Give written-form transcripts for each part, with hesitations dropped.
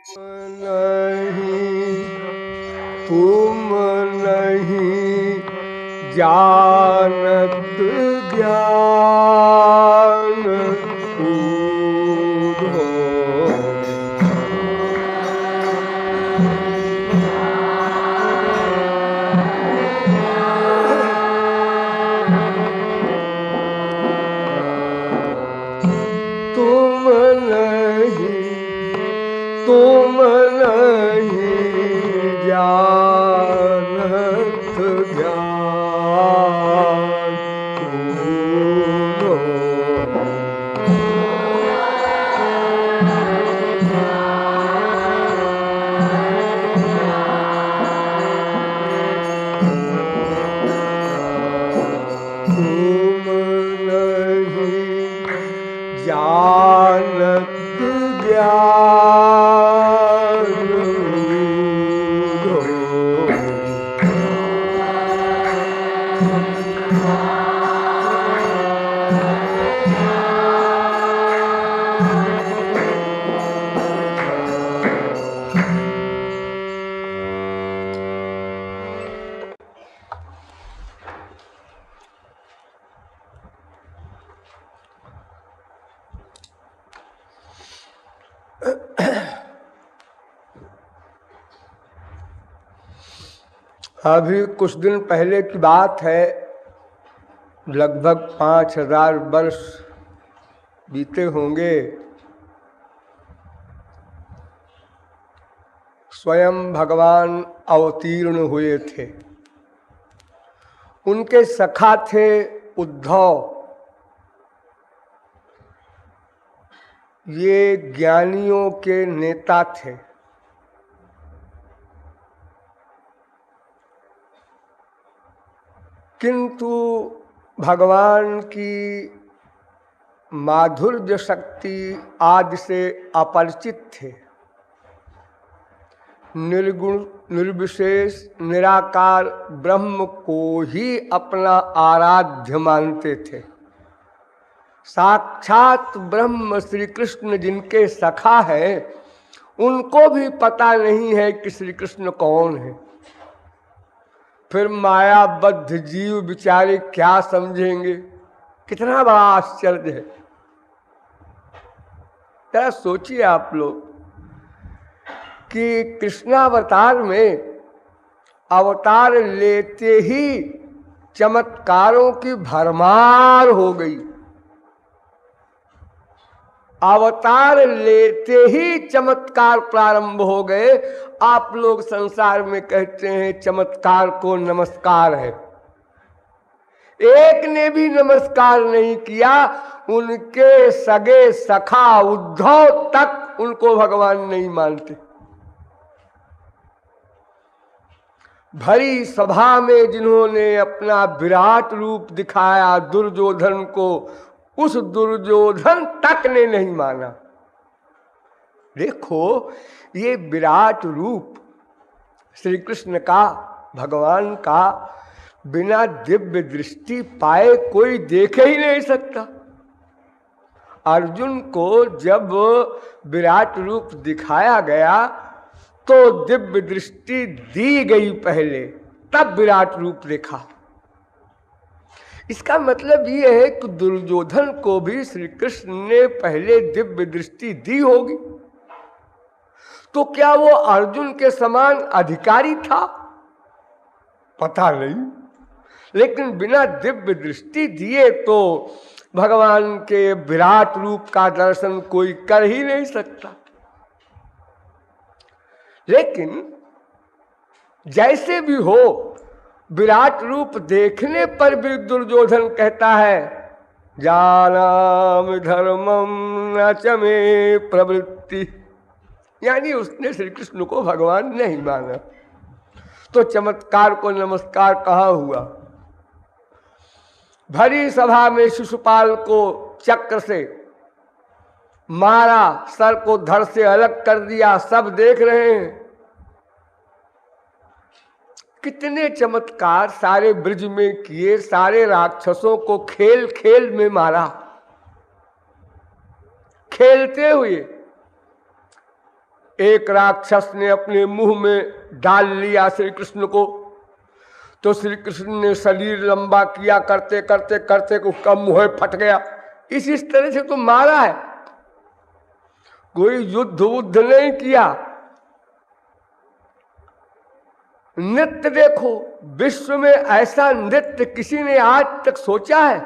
नहीं तुम नहीं जानत ज्ञान पूरो। तुम नहीं जानत ज्ञान पूरो। तुम नहीं जानत ज्ञान पूरो। अभी कुछ दिन पहले की बात है, लगभग 5000 वर्ष बीते होंगे। स्वयं भगवान अवतीर्ण हुए थे। उनके सखा थे उद्धव। ये ज्ञानियों के नेता थे। किंतु भगवान की माधुर्य शक्ति आदि से अपरिचित थे। निर्गुण निर्विशेष निराकार ब्रह्म को ही अपना आराध्य मानते थे। साक्षात ब्रह्म श्री कृष्ण जिनके सखा है, उनको भी पता नहीं है कि श्री कृष्ण कौन है। फिर मायाबद्ध जीव बेचारे क्या समझेंगे? कितना बड़ा आश्चर्य है। जरा सोचिए आप लोग कि कृष्णावतार में अवतार लेते ही चमत्कारों की भरमार हो गई। अवतार लेते ही चमत्कार प्रारंभ हो गए। आप लोग संसार में कहते हैं चमत्कार को नमस्कार है। एक ने भी नमस्कार नहीं किया। उनके सगे सखा उद्धव तक उनको भगवान नहीं मानते। भरी सभा में जिन्होंने अपना विराट रूप दिखाया दुर्योधन को, उस दुर्योधन तक ने नहीं माना। देखो, ये विराट रूप श्री कृष्ण का, भगवान का, बिना दिव्य दृष्टि पाए कोई देख ही नहीं सकता। अर्जुन को जब विराट रूप दिखाया गया तो दिव्य दृष्टि दी गई पहले, तब विराट रूप देखा। इसका मतलब ये है कि दुर्योधन को भी श्री कृष्ण ने पहले दिव्य दृष्टि दी होगी। तो क्या वो अर्जुन के समान अधिकारी था? पता नहीं। लेकिन बिना दिव्य दृष्टि दिए तो भगवान के विराट रूप का दर्शन कोई कर ही नहीं सकता। लेकिन जैसे भी हो, विराट रूप देखने पर भी दुर्योधन कहता है जानामि धर्मम न च मे प्रवृत्ति, यानी उसने श्री कृष्ण को भगवान नहीं माना। तो चमत्कार को नमस्कार कहाँ हुआ? भरी सभा में शिशुपाल को चक्र से मारा, सर को धड़ से अलग कर दिया, सब देख रहे हैं। कितने चमत्कार सारे ब्रिज में किए, सारे राक्षसों को खेल खेल में मारा, खेलते हुए। एक राक्षस ने अपने मुंह में डाल लिया श्री कृष्ण को, तो श्री कृष्ण ने शरीर लंबा किया, करते करते करते उसका मुंह फट गया। इस तरह से तो मारा है, कोई युद्ध वुद्ध नहीं किया। नृत्य देखो, विश्व में ऐसा नृत्य किसी ने आज तक सोचा है?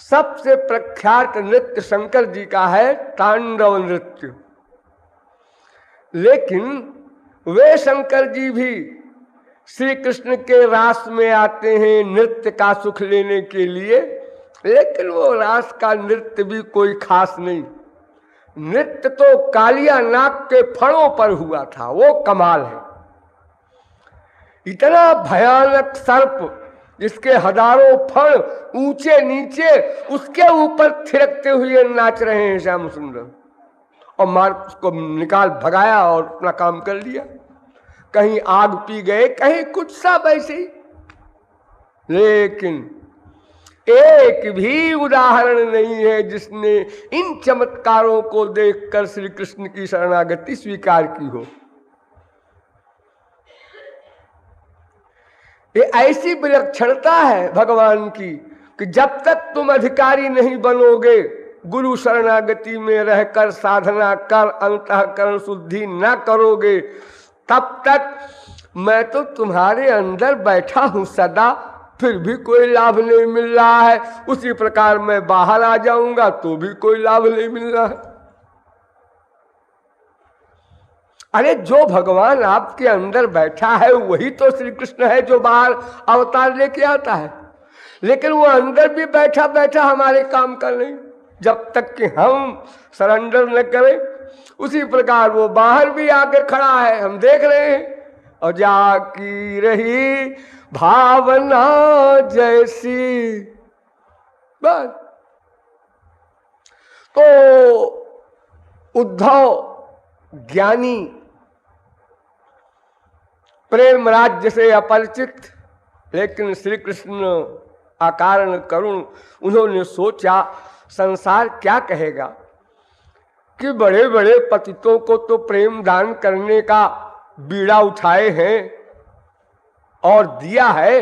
सबसे प्रख्यात नृत्य शंकर जी का है, तांडव नृत्य। लेकिन वे शंकर जी भी श्री कृष्ण के रास में आते हैं नृत्य का सुख लेने के लिए, लेकिन वो रास का नृत्य भी कोई खास नहीं। नृत्य तो कालिया नाग के फणों पर हुआ था, वो कमाल है। इतना भयानक सर्प जिसके हजारों फण ऊंचे नीचे, उसके ऊपर थिरकते हुए नाच रहे हैं श्याम सुंदर, और मार उसको निकाल भगाया और अपना काम कर लिया। कहीं आग पी गए, कहीं कुछ सब ऐसे ही। लेकिन एक भी उदाहरण नहीं है जिसने इन चमत्कारों को देखकर श्री कृष्ण की शरणागति स्वीकार की हो। ये ऐसी विलक्षणता है भगवान की कि जब तक तुम अधिकारी नहीं बनोगे, गुरु शरणागति में रहकर साधना कर अंतःकरण शुद्धि न करोगे, तब तक मैं तो तुम्हारे अंदर बैठा हूं सदा, फिर भी कोई लाभ नहीं मिल रहा है। उसी प्रकार मैं बाहर आ जाऊंगा तो भी कोई लाभ नहीं मिल रहा है। अरे जो भगवान आपके अंदर बैठा है वही तो श्री कृष्ण है जो बाहर अवतार लेके आता है, लेकिन वो अंदर भी बैठा बैठा हमारे काम कर नहीं, जब तक कि हम सरेंडर न करें। उसी प्रकार वो बाहर भी आके खड़ा है, हम देख रहे हैं। और जाकी रही भावना जैसी, बस। तो उद्धव ज्ञानी, प्रेम राज्य से अपरिचित, लेकिन श्री कृष्ण अकारण करुण, उन्होंने सोचा संसार क्या कहेगा कि बड़े बड़े पतितों को तो प्रेम दान करने का बीड़ा उठाए हैं और दिया है,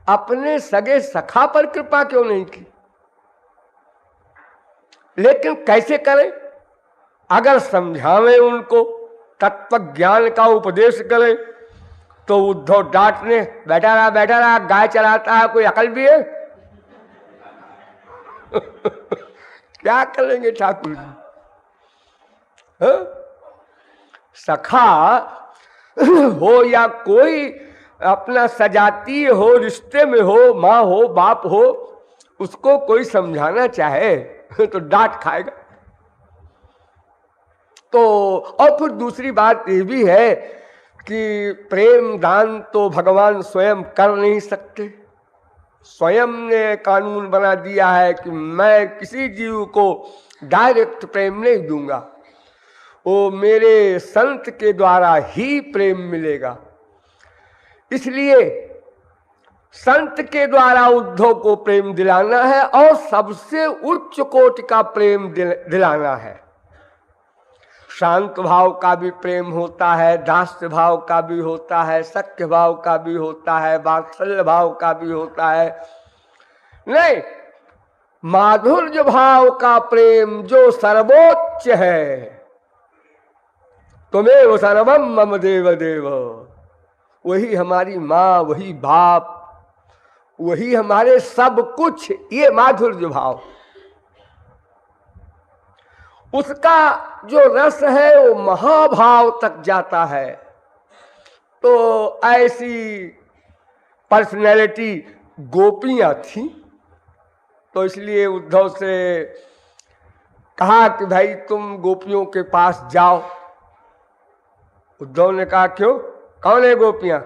अपने सगे सखा पर कृपा क्यों नहीं की? लेकिन कैसे करें? अगर समझावें उनको, तत्व ज्ञान का उपदेश करें, तो उद्धव डांटने, बैठा रहा गाय चराता है, कोई अकल भी है? क्या करेंगे ठाकुर जी? सखा हो या कोई अपना सजाती हो, रिश्ते में हो, माँ हो बाप हो, उसको कोई समझाना चाहे तो डांट खाएगा। तो और फिर दूसरी बात ये भी है कि प्रेम दान तो भगवान स्वयं कर नहीं सकते। स्वयं ने कानून बना दिया है कि मैं किसी जीव को डायरेक्ट प्रेम नहीं दूंगा, वो मेरे संत के द्वारा ही प्रेम मिलेगा। इसलिए संत के द्वारा उद्धव को प्रेम दिलाना है और सबसे उच्च कोटि का प्रेम दिलाना है। शांत भाव का भी प्रेम होता है, दास्य भाव का भी होता है, सख्य भाव का भी होता है, वात्सल्य भाव का भी होता है। नहीं, माधुर्य भाव का प्रेम जो सर्वोच्च है, तुम्हें सर्वम मम देव देव, वही हमारी माँ, वही बाप, वही हमारे सब कुछ, ये माधुर्य भाव। उसका जो रस है वो महाभाव तक जाता है। तो ऐसी पर्सनैलिटी गोपियां थी, तो इसलिए उद्धव से कहा कि भाई तुम गोपियों के पास जाओ। उद्धव ने कहा क्यों, कौन है गोपियां,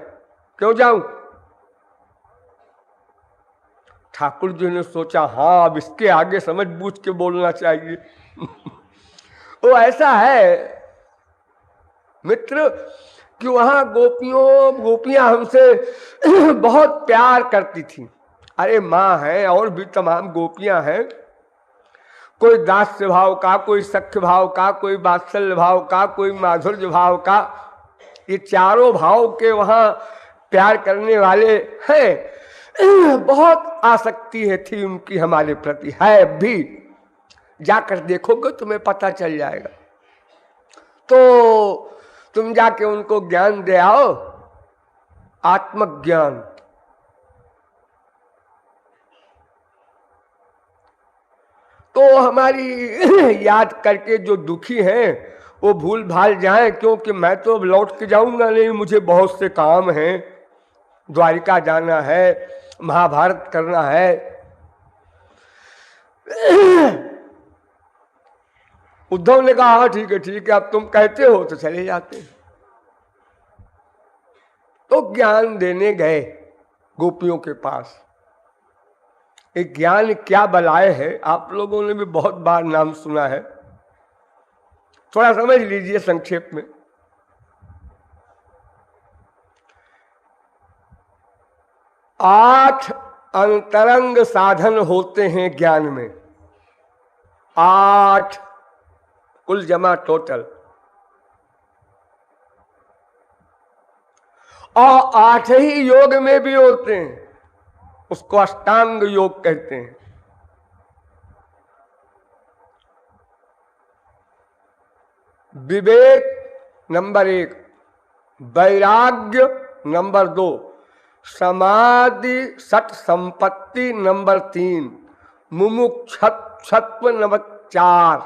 क्यों जाऊं? ठाकुर जी ने सोचा हाँ अब इसके आगे समझ बूझ के बोलना चाहिए। वो ऐसा है मित्र कि वहां गोपियां हमसे बहुत प्यार करती थी। अरे माँ है और भी तमाम गोपियां हैं, कोई दास्य भाव का, कोई सख्य भाव का, कोई वात्सल्य भाव का, कोई माधुर्य भाव का। ये चारों भाव के वहां प्यार करने वाले हैं। बहुत आसक्ति है थी उनकी हमारे प्रति, है भी। जाकर देखोगे तुम्हें पता चल जाएगा। तो तुम जाके उनको ज्ञान दे आओ, आत्मज्ञान। तो हमारी याद करके जो दुखी हैं वो भूल भाल जाए, क्योंकि मैं तो अब लौट के जाऊंगा नहीं, मुझे बहुत से काम हैं, द्वारिका जाना है, महाभारत करना है। उद्धव ने कहा हाँ ठीक है, अब तुम कहते हो तो चले जाते। तो ज्ञान देने गए गोपियों के पास। एक ज्ञान क्या बलाए है, आप लोगों ने भी बहुत बार नाम सुना है, थोड़ा समझ लीजिए संक्षेप में। 8 अंतरंग साधन होते हैं ज्ञान में, 8 कुल जमा टोटल, और 8 ही योग में भी होते हैं, उसको अष्टांग योग कहते हैं। विवेक नंबर 1, वैराग्य नंबर 2, समाधि सत संपत्ति नंबर 3, मुमुक्षत्व नंबर 4,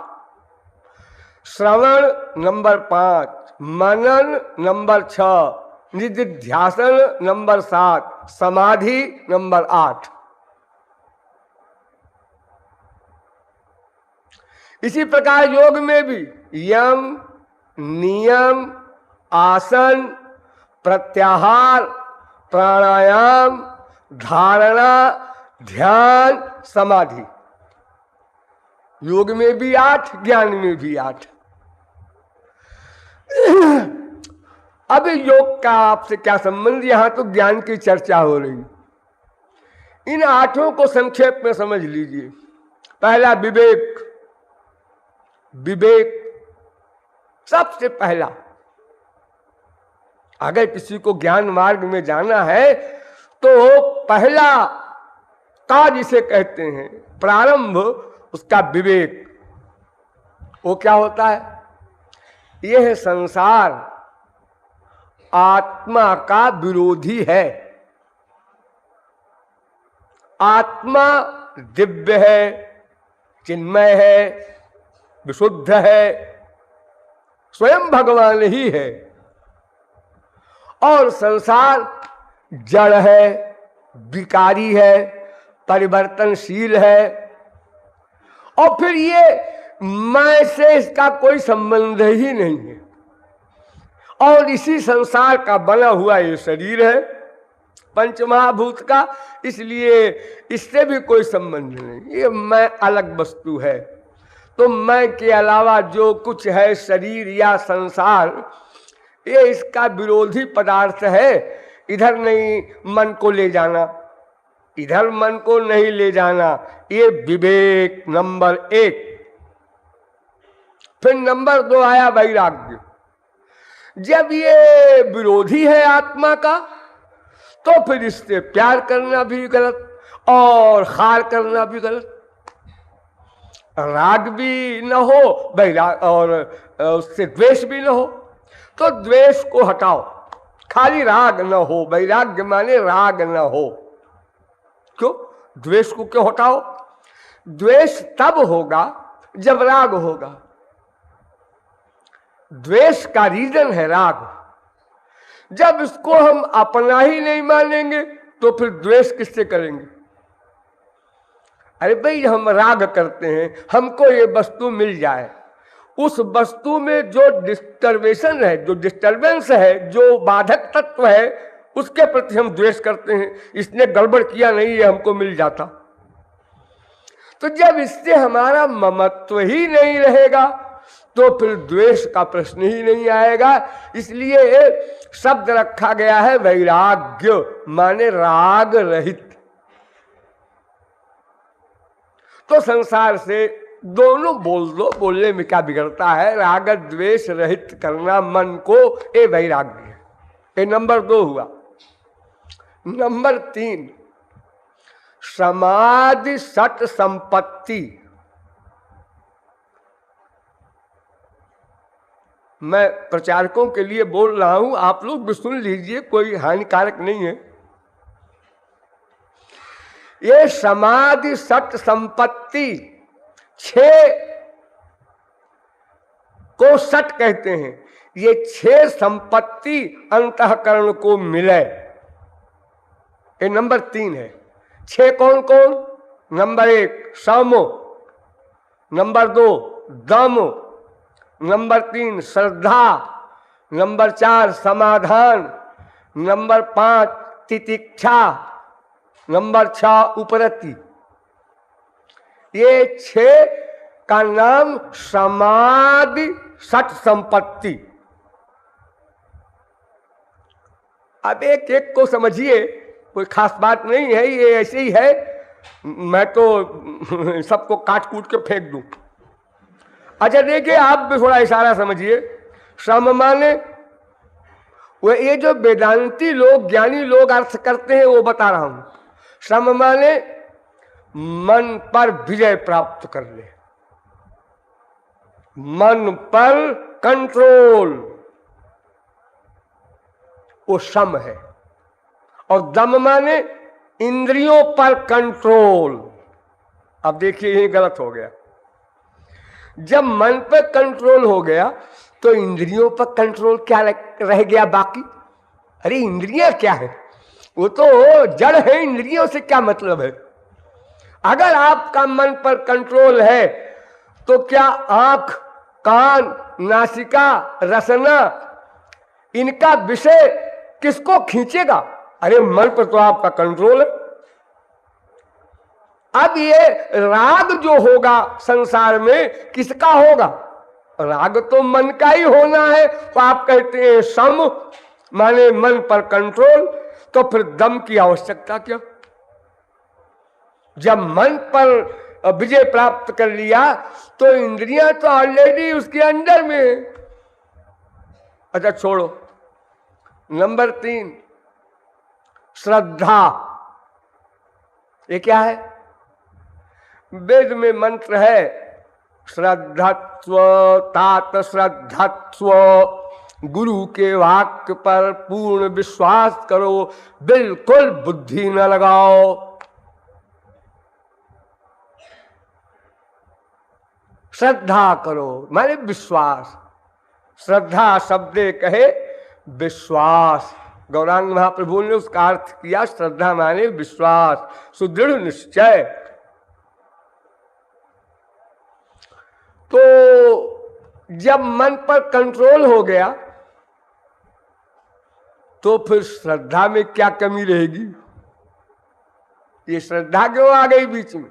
श्रवण नंबर 5, मनन नंबर 6, निधिध्यासन नंबर 7, समाधि नंबर 8। इसी प्रकार योग में भी यम, नियम, आसन, प्रत्याहार, प्राणायाम, धारणा, ध्यान, समाधि। योग में भी 8, ज्ञान में भी 8। अब योग का आपसे क्या संबंध, यहां तो ज्ञान की चर्चा हो रही। इन 8 को संक्षेप में समझ लीजिए। पहला विवेक, विवेक सबसे पहला। अगर किसी को ज्ञान मार्ग में जाना है तो पहला काज इसे कहते हैं, प्रारंभ उसका विवेक। वो क्या होता है? यह संसार आत्मा का विरोधी है। आत्मा दिव्य है, चिन्मय है, विशुद्ध है, स्वयं भगवान ही है, और संसार जड़ है, विकारी है, परिवर्तनशील है, और फिर ये मैं से इसका कोई संबंध ही नहीं है, और इसी संसार का बना हुआ ये शरीर है पंचमहाभूत का, इसलिए इससे भी कोई संबंध नहीं, ये मैं अलग वस्तु है। तो मैं के अलावा जो कुछ है शरीर या संसार, ये इसका विरोधी पदार्थ है। इधर नहीं मन को ले जाना, इधर मन को नहीं ले जाना, ये विवेक नंबर 1। फिर नंबर 2 आया वैराग्य। जब ये विरोधी है आत्मा का, तो फिर इससे प्यार करना भी गलत और खार करना भी गलत। राग भी न हो, वैराग, और उससे द्वेष भी न हो, तो द्वेष को हटाओ। खाली राग न हो, वैराग्य माने राग न हो। क्यों? द्वेष को क्यों हटाओ? द्वेष तब होगा जब राग होगा। द्वेष का रीजन है राग। जब इसको हम अपना ही नहीं मानेंगे तो फिर द्वेष किससे करेंगे? अरे भाई, हम राग करते हैं, हमको ये वस्तु मिल जाए, उस वस्तु में जो डिस्टर्बेशन है, जो डिस्टर्बेंस है, जो बाधक तत्व है, उसके प्रति हम द्वेष करते हैं। इसने गड़बड़ किया नहीं, ये हमको मिल जाता। तो जब इससे हमारा ममत्व ही नहीं रहेगा तो फिर द्वेष का प्रश्न ही नहीं आएगा। इसलिए शब्द रखा गया है वैराग्य, माने राग रहित। तो संसार से दोनों बोल दो, बोलने में क्या बिगड़ता है। राग द्वेष रहित करना मन को, ये वैराग्य है। ये नंबर 2 हुआ। नंबर 3, समाधि सत संपत्ति। मैं प्रचारकों के लिए बोल रहा हूं, आप लोग भी सुन लीजिए, कोई हानिकारक नहीं है। ये समाधि सत संपत्ति 6 को सत कहते हैं। ये 6 संपत्ति अंतःकरण को मिले, ये नंबर 3 है। 6 कौन कौन? नंबर 1 सम, नंबर 2 दम, नंबर 3 श्रद्धा, नंबर 4 समाधान, नंबर 5 तितिक्षा, नंबर 6 उपरति। ये 6 का नाम समाधि सत संपत्ति। अब एक एक को समझिए, कोई खास बात नहीं है, ये ऐसे ही है। मैं तो सबको काट कूट के फेंक दूं। अच्छा देखिए, आप भी थोड़ा इशारा समझिए। श्रम माने वो, ये जो वेदांती लोग, ज्ञानी लोग अर्थ करते हैं वो बता रहा हूं। श्रम माने मन पर विजय प्राप्त कर ले, मन पर कंट्रोल, वो श्रम है। और दम माने इंद्रियों पर कंट्रोल। अब देखिए ये गलत हो गया। जब मन पर कंट्रोल हो गया तो इंद्रियों पर कंट्रोल क्या रह गया बाकी? अरे इंद्रियां क्या है? वो तो जड़ है, इंद्रियों से क्या मतलब है? अगर आपका मन पर कंट्रोल है तो क्या आंख, कान, नासिका, रसना, इनका विषय किसको खींचेगा? अरे मन पर तो आपका कंट्रोल है। अब ये राग जो होगा संसार में किसका होगा? राग तो मन का ही होना है। तो आप कहते हैं सम माने मन पर कंट्रोल, तो फिर दम की आवश्यकता क्या? जब मन पर विजय प्राप्त कर लिया तो इंद्रियां तो ऑलरेडी उसके अंदर में। अच्छा छोड़ो। नंबर 3 श्रद्धा। ये क्या है? वेद में मंत्र है, श्रद्धत्व तात श्रद्धत्व, गुरु के वाक्य पर पूर्ण विश्वास करो, बिल्कुल बुद्धि न लगाओ। श्रद्धा करो माने विश्वास। श्रद्धा शब्द कहे विश्वास। गौरांग महाप्रभु ने उसका अर्थ किया, श्रद्धा माने विश्वास, सुदृढ़ निश्चय। तो जब मन पर कंट्रोल हो गया तो फिर श्रद्धा में क्या कमी रहेगी? ये श्रद्धा क्यों आ गई बीच में?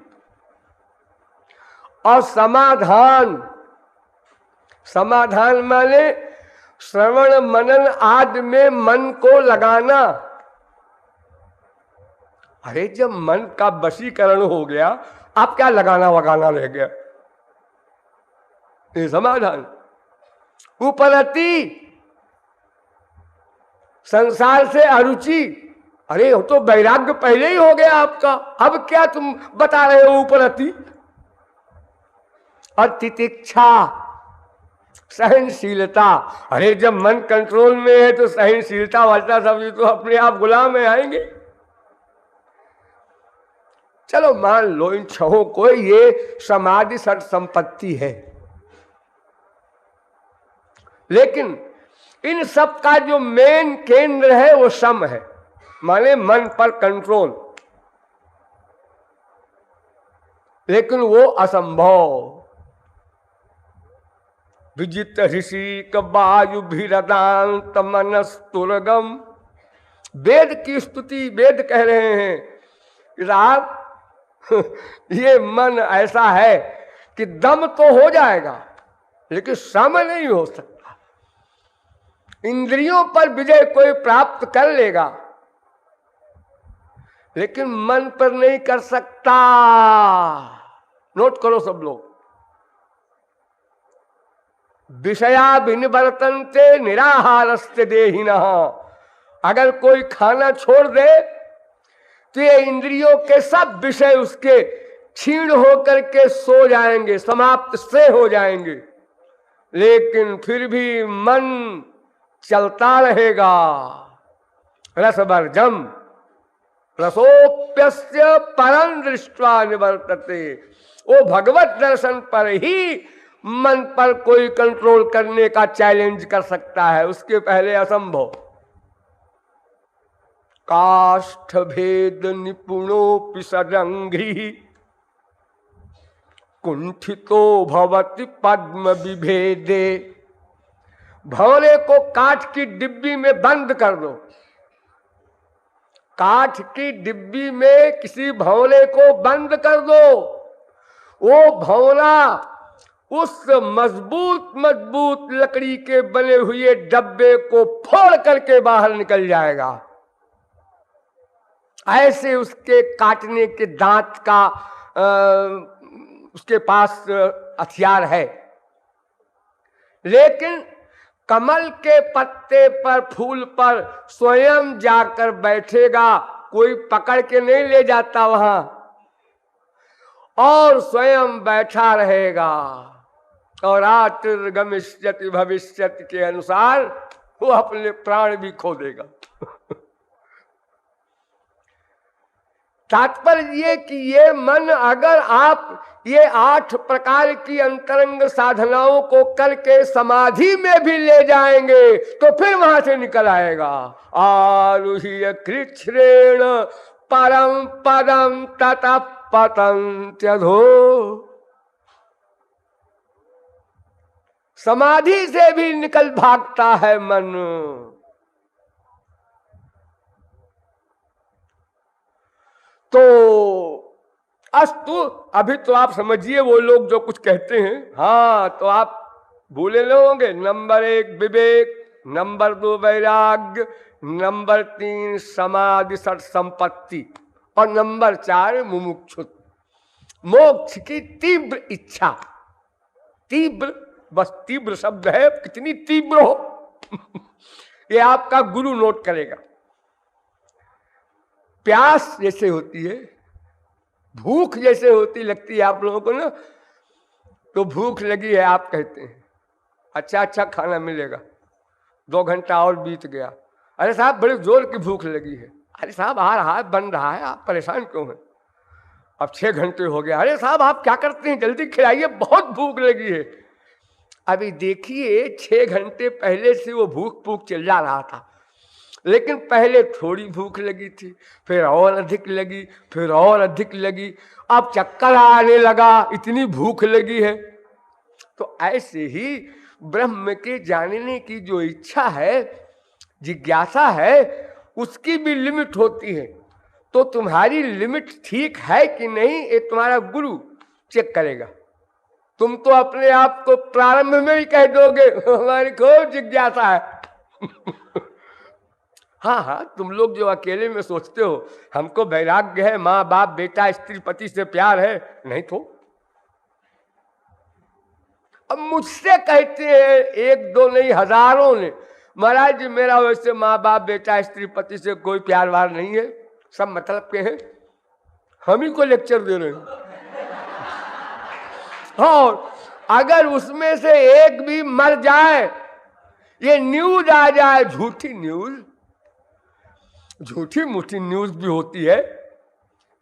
और समाधान। समाधान माने श्रवण मनन आदि में मन को लगाना। अरे जब मन का वशीकरण हो गया, आप क्या लगाना वगाना रह गया? ये समाधान। उपरति संसार से अरुचि। अरे वो तो वैराग्य पहले ही हो गया आपका, अब क्या तुम बता रहे हो उपरति? और तितिक्षा सहनशीलता। अरे जब मन कंट्रोल में है तो सहनशीलता वाला सब तो अपने आप गुलाम में आएंगे। चलो मान लो इन 6 को ये समाधि सत संपत्ति है, लेकिन इन सब का जो मेन केंद्र है वो सम है, माने मन पर कंट्रोल। लेकिन वो असंभव। विजित ऋषि वायु भीरदांत मनस्तुर्गम। वेद की स्तुति, वेद कह रहे हैं रात ये मन ऐसा है कि दम तो हो जाएगा लेकिन सम नहीं हो सकता। इंद्रियों पर विजय कोई प्राप्त कर लेगा लेकिन मन पर नहीं कर सकता। नोट करो सब लोग, विषया विनिवर्तन्ते निराहारस्य देहिनः। अगर कोई खाना छोड़ दे तो ये इंद्रियों के सब विषय उसके क्षीण होकर के सो जाएंगे, समाप्त से हो जाएंगे, लेकिन फिर भी मन चलता रहेगा। रसवर्जम रसोप्यस्य परं दृष्ट्वा निवर्तते। वो भगवत दर्शन पर ही मन पर कोई कंट्रोल करने का चैलेंज कर सकता है, उसके पहले असंभव। काष्ठ भेद निपुणोपि सदंघ्रि कुंठितो भवति पद्म विभेदे। भंवरे को काठ की डिब्बी में बंद कर दो, काठ की डिब्बी में किसी भंवरे को बंद कर दो, वो भंवरा उस मजबूत मजबूत लकड़ी के बने हुए डब्बे को फोड़ करके बाहर निकल जाएगा। ऐसे उसके काटने के दांत का उसके पास हथियार है। लेकिन कमल के पत्ते पर, फूल पर स्वयं जाकर बैठेगा, कोई पकड़ के नहीं ले जाता वहां, और स्वयं बैठा रहेगा और आतिर्गमिष्यति भविष्यति के अनुसार वो अपने प्राण भी खो देगा। तात्पर्य ये कि ये मन, अगर आप ये 8 प्रकार की अंतरंग साधनाओं को करके समाधि में भी ले जाएंगे तो फिर वहां से निकल आएगा। आरुह्य कृच्छ्रेण परम पदम ततः पतन्त्यधो। समाधि से भी निकल भागता है मन। तो अस्तु, अभी तो आप समझिए वो लोग जो कुछ कहते हैं। हाँ, तो आप भूले न होंगे। नंबर 1 विवेक, नंबर 2 वैराग्य, नंबर 3 समाधि सठ संपत्ति, और नंबर 4 मुमुक्षुत्व, मोक्ष की तीव्र इच्छा। तीव्र, बस तीव्र शब्द है, कितनी तीव्र हो ये आपका गुरु नोट करेगा। प्यास जैसे होती है, भूख जैसे होती लगती है आप लोगों को ना, तो भूख लगी है, आप कहते हैं अच्छा अच्छा खाना मिलेगा, 2 घंटा और बीत गया, अरे साहब बड़े जोर की भूख लगी है, अरे साहब आ रहा है, बन रहा है, आप परेशान क्यों हैं? अब 6 घंटे हो गया, अरे साहब आप क्या करते हैं, जल्दी खिलाइए, बहुत भूख लगी है। अभी देखिए 6 घंटे पहले से वो भूख चिल्ला रहा था, लेकिन पहले थोड़ी भूख लगी थी, फिर और अधिक लगी, फिर और अधिक लगी, अब चक्कर आने लगा, इतनी भूख लगी है। तो ऐसे ही ब्रह्म के जानने की जो इच्छा है, जिज्ञासा है, उसकी भी लिमिट होती है। तो तुम्हारी लिमिट ठीक है कि नहीं, ये तुम्हारा गुरु चेक करेगा। तुम तो अपने आप को प्रारंभ में ही कह दोगे हमारी खूब जिज्ञासा है हाँ हाँ, तुम लोग जो अकेले में सोचते हो हमको वैराग्य है, माँ बाप बेटा स्त्री पति से प्यार है, नहीं तो अब मुझसे कहते हैं 1 2 नहीं, हजारों ने, महाराज जी मेरा वैसे माँ बाप बेटा स्त्री पति से कोई प्यार वार नहीं है, सब मतलब के हैं, हम ही को लेक्चर दे रहे हैं। और अगर उसमें से एक भी मर जाए, ये न्यूज आ जाए, झूठी न्यूज, झूठी मूठी न्यूज भी होती है,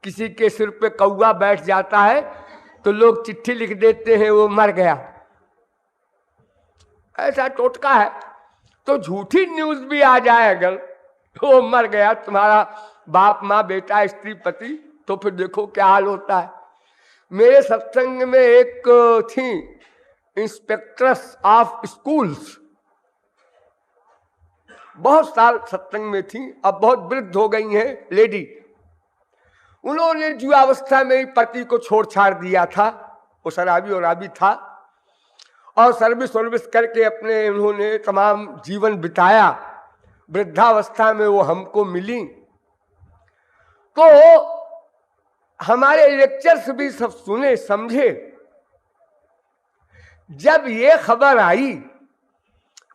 किसी के सिर पे कौवा बैठ जाता है तो लोग चिट्ठी लिख देते हैं वो मर गया, ऐसा टोटका है। तो झूठी न्यूज भी आ जाए अगर वो मर गया तुम्हारा बाप माँ बेटा स्त्री पति, तो फिर देखो क्या हाल होता है। मेरे सत्संग में एक थी इंस्पेक्ट्रेस ऑफ स्कूल्स, बहुत साल सत्संग में थी, अब बहुत वृद्ध हो गई हैं लेडी। उन्होंने युवावस्था में ही पति को छोड़ छाड़ दिया था, वो शराबी और आबी था, और सर्विस करके अपने उन्होंने तमाम जीवन बिताया। वृद्धावस्था में वो हमको मिली, तो हमारे लेक्चर्स भी सब सुने समझे, जब ये खबर आई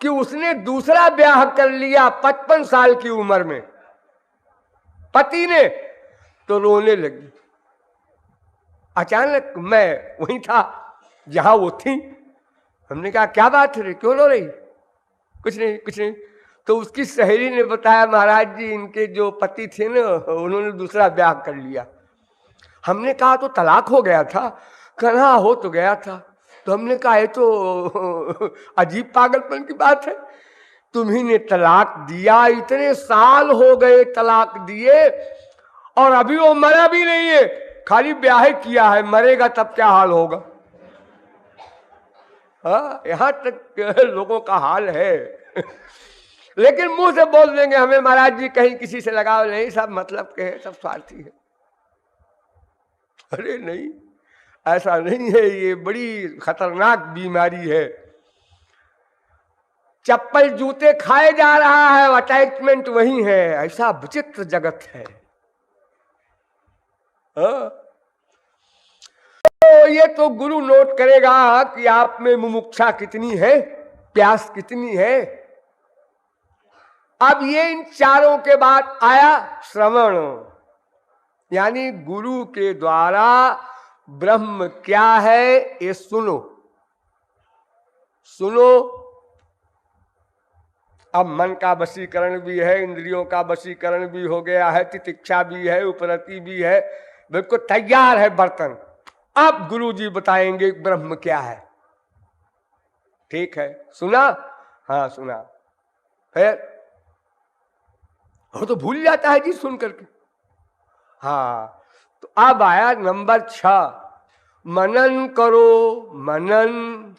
कि उसने दूसरा ब्याह कर लिया 55 साल की उम्र में पति ने, तो रोने लगी। अचानक मैं वहीं था जहां वो थी। हमने कहा क्या बात है, क्यों रो रही? कुछ नहीं कुछ नहीं। तो उसकी सहेली ने बताया, महाराज जी इनके जो पति थे ना, उन्होंने दूसरा ब्याह कर लिया। हमने कहा तो तलाक हो गया था? कहना हो तो गया था। तो हमने कहा ये तो अजीब पागलपन की बात है, तुम्ही ने तलाक दिया, इतने साल हो गए तलाक दिए, और अभी वो मरा भी नहीं है, खाली ब्याह किया है, मरेगा तब क्या हाल होगा। हाँ, यहां तक लोगों का हाल है। लेकिन मुंह से बोल देंगे हमें महाराज जी कहीं किसी से लगाव नहीं, सब मतलब के है, सब स्वार्थी है। अरे नहीं, ऐसा नहीं है, ये बड़ी खतरनाक बीमारी है। चप्पल जूते खाए जा रहा है, अटैचमेंट वही है। ऐसा विचित्र जगत है। तो ये तो गुरु नोट करेगा कि आप में मुमुक्षा कितनी है, प्यास कितनी है। अब ये इन चारों के बाद आया श्रवण, यानी गुरु के द्वारा ब्रह्म क्या है ये सुनो। सुनो। अब मन का वशीकरण भी है, इंद्रियों का वशीकरण भी हो गया है, तितिक्षा भी है, उपरति भी है, बिल्कुल तैयार है बर्तन। अब गुरु जी बताएंगे ब्रह्म क्या है। ठीक है, सुना? हाँ सुना। फिर वो तो भूल जाता है जी सुन करके। हाँ, तो अब आया नंबर 6, मनन करो। मनन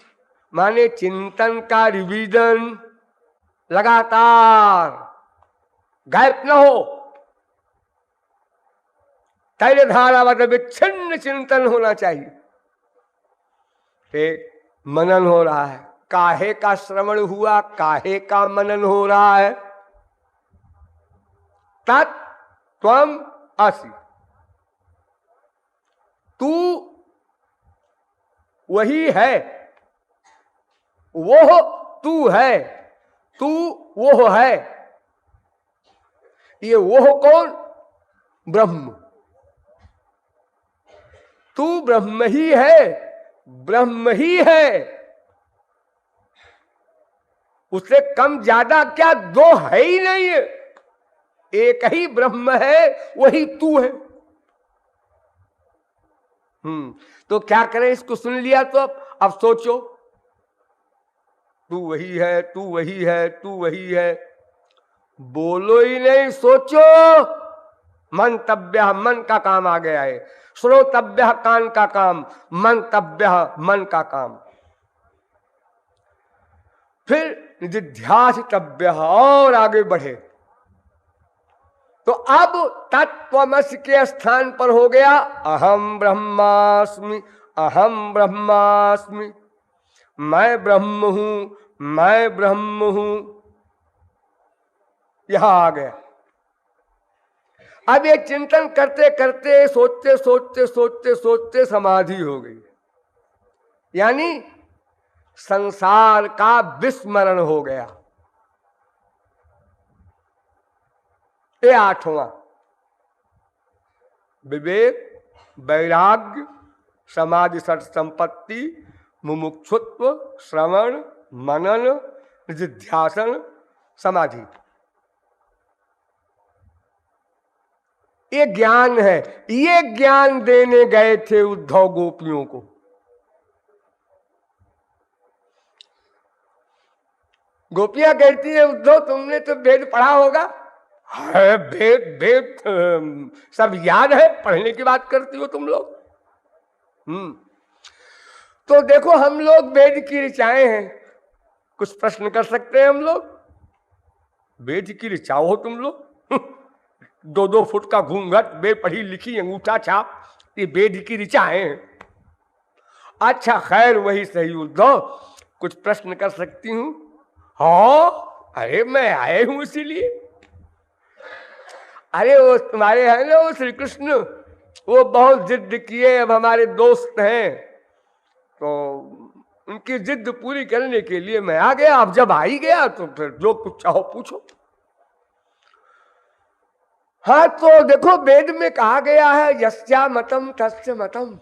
माने चिंतन का रिवीजन, लगातार, गैप न हो, तैल धारावत विच्छिन्न चिंतन होना चाहिए। एक मनन हो रहा है, काहे का श्रवण हुआ, काहे का मनन हो रहा है। तत् त्वम असि, तू वही है, वो तू है, तू वो है। ये वो कौन? ब्रह्म। तू ब्रह्म ही है, ब्रह्म ही है। उससे कम ज्यादा क्या, दो है ही नहीं है, एक ही ब्रह्म है, वही तू है। तो क्या करें, इसको सुन लिया तो अब सोचो, तू वही है, तू वही है, तू वही है। बोलो ही नहीं, सोचो। मंतव्य, मन का काम आ गया है। श्रोतव्य, कान का काम। मंतव्य, मन का काम। फिर निधिध्यासितव्य, और आगे बढ़े तो अब तत्वमसि के स्थान पर हो गया अहम ब्रह्मास्मि, अहम ब्रह्मास्मि, मैं ब्रह्म हूं, मैं ब्रह्म हूं। यहां आ गया। अब ये चिंतन करते करते, सोचते सोचते सोचते सोचते समाधि हो गई, यानी संसार का विस्मरण हो गया। ये 8वां, विवेक, वैराग्य, समाधि सठ संपत्ति, मुमुक्षुत्व, श्रवण, मनन, निधिध्यासन, समाधि। ये ज्ञान है। ये ज्ञान देने गए थे उद्धव गोपियों को। गोपियां कहती है उद्धव तुमने तो वेद पढ़ा होगा। है वेद, वेद सब याद है, पढ़ने की बात करती हो तुम लोग। तो देखो हम लोग वेद की ऋचाएं हैं, कुछ प्रश्न कर सकते हैं हम लोग। वेद की ऋचाओ हो तुम लोग। 2-2 फुट का घूंघट, बेपढ़ी लिखी अंगूठा छाप, ये वेद की ऋचाएं हैं। अच्छा खैर वही सही उद्धव, कुछ प्रश्न कर सकती हूं? हाँ, अरे मैं आए हूं इसीलिए। अरे वो तुम्हारे हैं ना वो श्री कृष्ण, वो बहुत जिद किए, अब हमारे दोस्त हैं, तो उनकी जिद पूरी करने के लिए मैं आ गया। अब जब आ ही गया तो फिर जो कुछ चाहो पूछो। हाँ, तो देखो वेद में कहा गया है यस्या मतम तस्य मतम।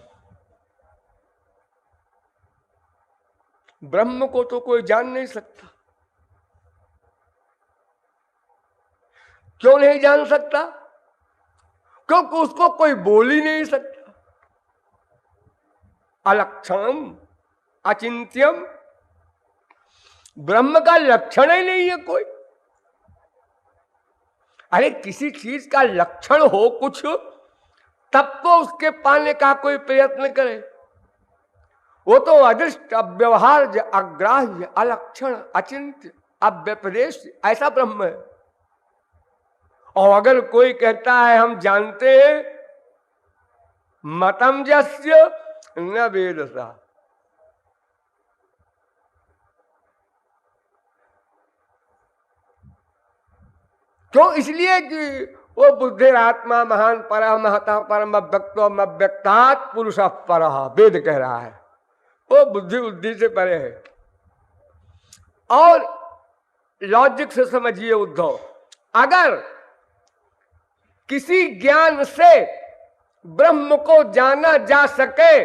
ब्रह्म को तो कोई जान नहीं सकता। क्यों नहीं जान सकता? क्योंकि उसको कोई बोल ही नहीं सकता। अलक्षणम अचिंत्यम, ब्रह्म का लक्षण ही नहीं है कोई। अरे किसी चीज का लक्षण हो कुछ, तब तो उसके पाने का कोई प्रयत्न करे। वो तो अदृष्ट, अव्यवहार्य, अग्राह्य, अलक्षण, अचिंत्य, अव्यपदेश, ऐसा ब्रह्म है। और अगर कोई कहता है हम जानते हैं, मतम जस्य न वेदसा, क्यों? इसलिए कि वो बुद्धिरात्मा महान पर महता परम अव्यक्तो अव्यक्तात् पुरुष पर, वेद कह रहा है। वो बुद्धि से परे है। और लॉजिक से समझिए उद्धव, अगर किसी ज्ञान से ब्रह्म को जाना जा सके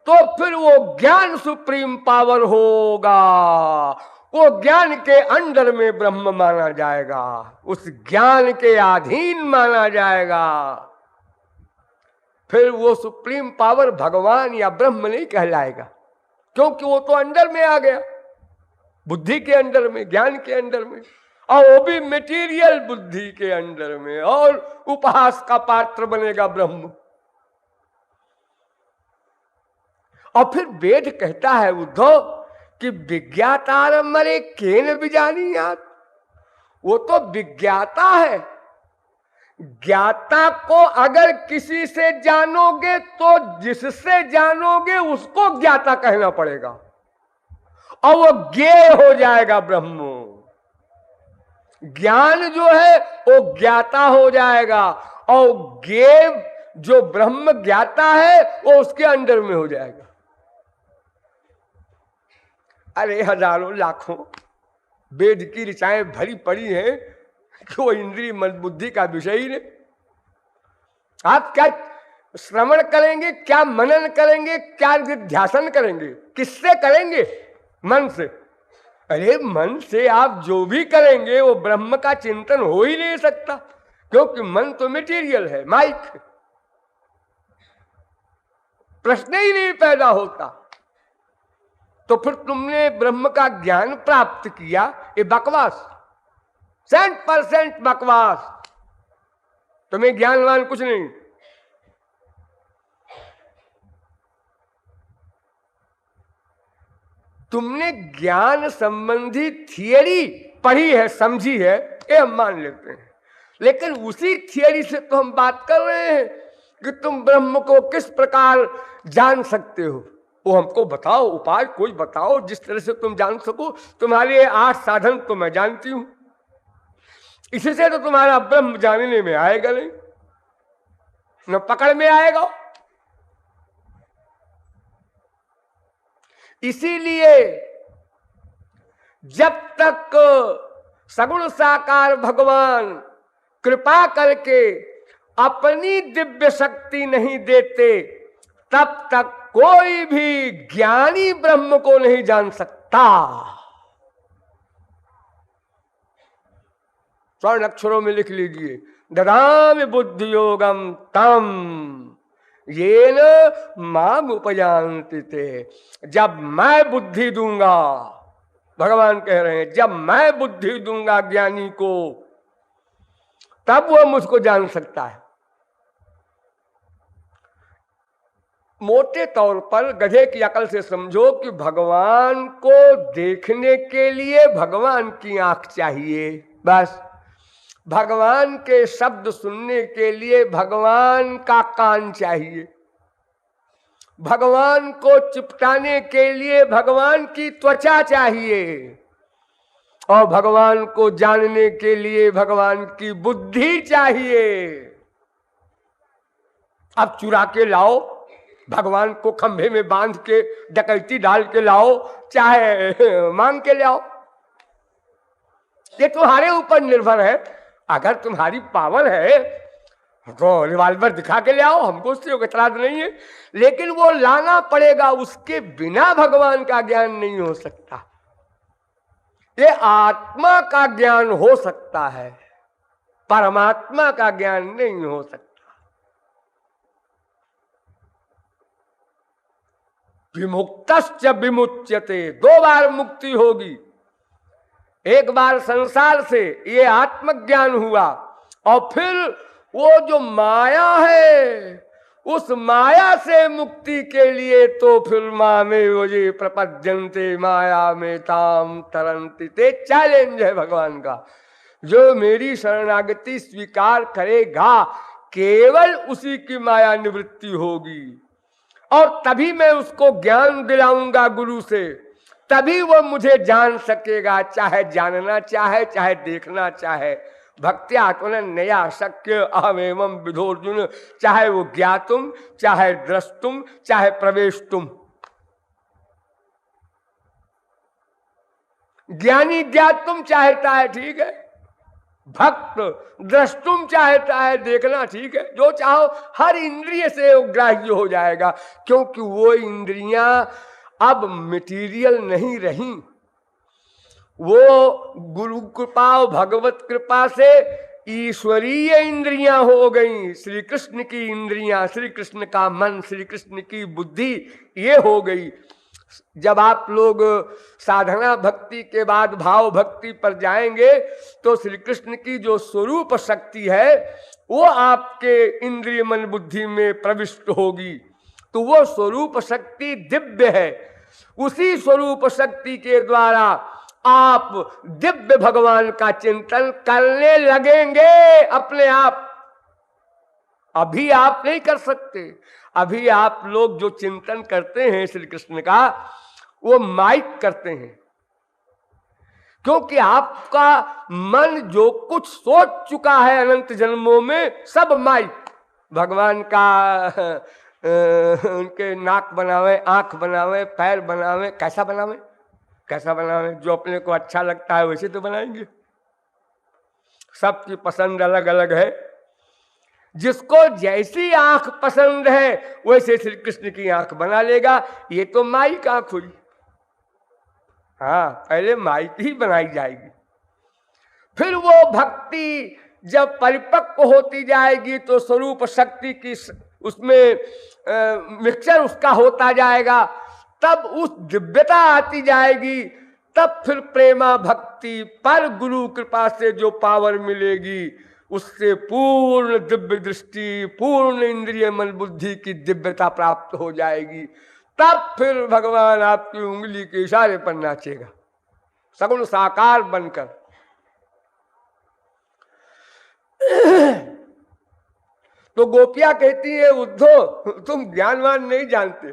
तो फिर वो ज्ञान सुप्रीम पावर होगा। वो ज्ञान के अंडर में ब्रह्म माना जाएगा, उस ज्ञान के अधीन माना जाएगा। फिर वो सुप्रीम पावर भगवान या ब्रह्म नहीं कहलाएगा, क्योंकि वो तो अंडर में आ गया, बुद्धि के अंडर में, ज्ञान के अंडर में, और वो भी मेटीरियल बुद्धि के अंडर में, और उपहास का पात्र बनेगा ब्रह्म। और फिर वेद कहता है उद्धव कि विज्ञातार मरे केन विजानीयात्। वो तो विज्ञाता है। ज्ञाता को अगर किसी से जानोगे तो जिससे जानोगे उसको ज्ञाता कहना पड़ेगा, और वो ज्ञेय हो जाएगा ब्रह्म। ज्ञान जो है वो ज्ञाता हो जाएगा, और ज्ञेय जो ब्रह्म ज्ञाता है वो उसके अंडर में हो जाएगा। अरे हजारों लाखों वेद की ऋचाएं भरी पड़ी हैं कि वो इंद्रिय मन बुद्धि का विषय ही नहीं। आप क्या श्रवण करेंगे, क्या मनन करेंगे, क्या ध्यान करेंगे? किससे करेंगे? मन से। अरे मन से आप जो भी करेंगे वो ब्रह्म का चिंतन हो ही नहीं सकता, क्योंकि मन तो मटेरियल है, माइक। प्रश्न ही नहीं पैदा होता। तो फिर तुमने ब्रह्म का ज्ञान प्राप्त किया, ये बकवास, 100% बकवास। तुम्हें ज्ञानवान कुछ नहीं। तुमने ज्ञान संबंधी थियरी पढ़ी है, समझी है, ये हम मान लेते हैं, लेकिन उसी थियरी से तो हम बात कर रहे हैं कि तुम ब्रह्म को किस प्रकार जान सकते हो। वो हमको बताओ, उपाय कोई बताओ जिस तरह से तुम जान सको। तुम्हारे 8 साधन तो मैं जानती हूं, इसी से तो तुम्हारा ब्रह्म जानने में आएगा नहीं, न पकड़ में आएगा। इसीलिए जब तक सगुण साकार भगवान कृपा करके अपनी दिव्य शक्ति नहीं देते, तब तक कोई भी ज्ञानी ब्रह्म को नहीं जान सकता। स्वर्ण अक्षरों में लिख लीजिए, ददामि बुद्धि योगम तम येन माम उपजान्ति ते। जब मैं बुद्धि दूंगा, भगवान कह रहे हैं, जब मैं बुद्धि दूंगा ज्ञानी को, तब वो मुझको जान सकता है। मोटे तौर पर गधे की अकल से समझो कि भगवान को देखने के लिए भगवान की आंख चाहिए, बस। भगवान के शब्द सुनने के लिए भगवान का कान चाहिए, भगवान को चिपटाने के लिए भगवान की त्वचा चाहिए, और भगवान को जानने के लिए भगवान की बुद्धि चाहिए। अब चुरा के लाओ, भगवान को खंभे में बांध के डकैती डाल के लाओ, चाहे मांग के लाओ, ये तुम्हारे ऊपर निर्भर है। अगर तुम्हारी पावर है तो रिवाल्वर दिखा के ले आओ, हमको उससे एतराज नहीं है, लेकिन वो लाना पड़ेगा, उसके बिना भगवान का ज्ञान नहीं हो सकता। ये आत्मा का ज्ञान हो सकता है, परमात्मा का ज्ञान नहीं हो सकता। विमुक्तश्च विमुच्यते, दो बार मुक्ति होगी। एक बार संसार से ये आत्मज्ञान हुआ, और फिर वो जो माया है उस माया से मुक्ति के लिए तो फिर मामे वजे प्रपद्यन्ते माया में ताम तरंति, ते चैलेंज है भगवान का। जो मेरी शरणागति स्वीकार करेगा केवल उसी की माया निवृत्ति होगी, और तभी मैं उसको ज्ञान दिलाऊंगा गुरु से, तभी वो मुझे जान सकेगा, चाहे जानना चाहे चाहे देखना चाहे। भक्त्या आत्मन नया शक्य अहमेव विधोर्जुन, चाहे वो ज्ञातुम चाहे द्रष्टुम चाहे प्रवेशतुम। ज्ञानी ज्ञातुम चाहता है, ठीक है, भक्त द्रष्टुम चाहता है, देखना, ठीक है, जो चाहो हर इंद्रिय से ग्राह्य हो जाएगा, क्योंकि वो इंद्रियां अब मटेरियल नहीं रही, वो गुरु कृपा और भगवत कृपा से ईश्वरीय इंद्रियां हो गई। श्री कृष्ण की इंद्रियां, श्री कृष्ण का मन, श्री कृष्ण की बुद्धि, ये हो गई। जब आप लोग साधना भक्ति के बाद भाव भक्ति पर जाएंगे तो श्री कृष्ण की जो स्वरूप शक्ति है वो आपके इंद्रिय मन बुद्धि में प्रविष्ट होगी। तो वो स्वरूप शक्ति दिव्य है, उसी स्वरूप शक्ति के द्वारा आप दिव्य भगवान का चिंतन करने लगेंगे अपने आप। अभी आप नहीं कर सकते। अभी आप लोग जो चिंतन करते हैं श्री कृष्ण का, वो माइक करते हैं, क्योंकि आपका मन जो कुछ सोच चुका है अनंत जन्मों में, सब माइक। भगवान का उनके नाक बनावे, आंख बनावे, पैर बनावे, कैसा बनावे, कैसा बनावे, जो अपने को अच्छा लगता है वैसे तो बनाएंगे। सबकी पसंद अलग अलग है, जिसको जैसी आंख पसंद है वैसे श्री कृष्ण की आंख बना लेगा। ये तो माइक आंख हुई। हाँ, पहले माइक ही बनाई जाएगी, फिर वो भक्ति जब परिपक्व होती जाएगी तो स्वरूप शक्ति की उसमें मिक्सचर उसका होता जाएगा, तब उस दिव्यता आती जाएगी। तब फिर प्रेमा भक्ति पर गुरु कृपा से जो पावर मिलेगी, उससे पूर्ण दिव्य दृष्टि, पूर्ण इंद्रिय मन बुद्धि की दिव्यता प्राप्त हो जाएगी। तब फिर भगवान आपकी उंगली के इशारे पर नाचेगा, सगुण साकार बनकर। तो गोपियां कहती है, उद्धव तुम ज्ञानवान नहीं जानते।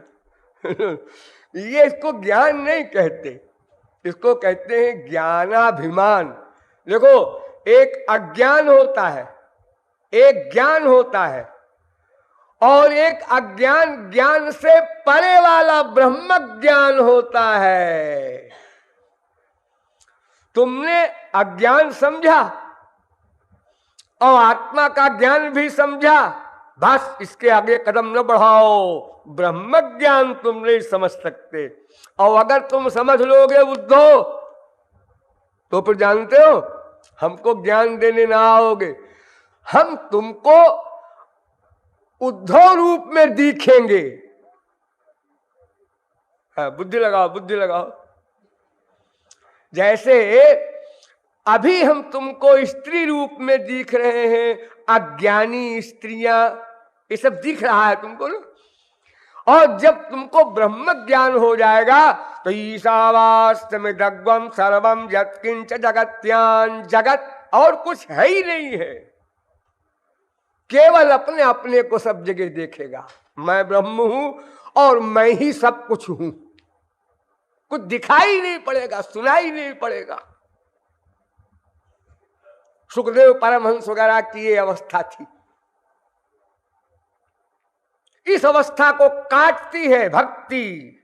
ये इसको ज्ञान नहीं कहते, इसको कहते हैं ज्ञानाभिमान। देखो, एक अज्ञान होता है, एक ज्ञान होता है, और एक अज्ञान ज्ञान से परे वाला ब्रह्म ज्ञान होता है। तुमने अज्ञान समझा और आत्मा का ज्ञान भी समझा, बस इसके आगे कदम न बढ़ाओ। ब्रह्म ज्ञान तुम नहीं समझ सकते, और अगर तुम समझ लोगे उद्धव तो फिर जानते हो हमको ज्ञान देने ना आओगे, हम तुमको उद्धव रूप में दिखेंगे। बुद्धि लगाओ, बुद्धि लगाओ। जैसे अभी हम तुमको स्त्री रूप में दिख रहे हैं, अज्ञानी स्त्रियां, ये सब दिख रहा है तुमको ना। और जब तुमको ब्रह्म ज्ञान हो जाएगा तो ईशावास्यम दग्वम सर्वम यत्किंच जगत्यान, जगत और कुछ है ही नहीं है, केवल अपने अपने को सब जगह देखेगा। मैं ब्रह्म हूं और मैं ही सब कुछ हूं, कुछ दिखाई नहीं पड़ेगा, सुनाई नहीं पड़ेगा। सुखदेव परमहंस वगैरह की ये अवस्था थी। इस अवस्था को काटती है भक्ति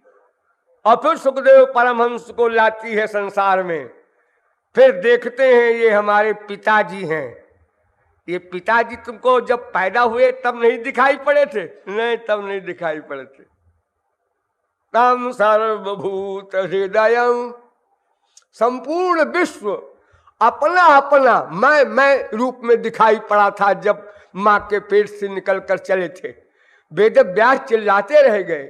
और फिर सुखदेव परमहंस को लाती है संसार में। फिर देखते हैं ये हमारे पिताजी हैं। ये पिताजी तुमको जब पैदा हुए तब नहीं दिखाई पड़े थे? नहीं, तब नहीं दिखाई पड़े थे। तम सर्वभूत हृदय, संपूर्ण विश्व अपना अपना मैं रूप में दिखाई पड़ा था जब मां के पेट से निकलकर चले थे। वेद व्यास चिल्लाते रह गए,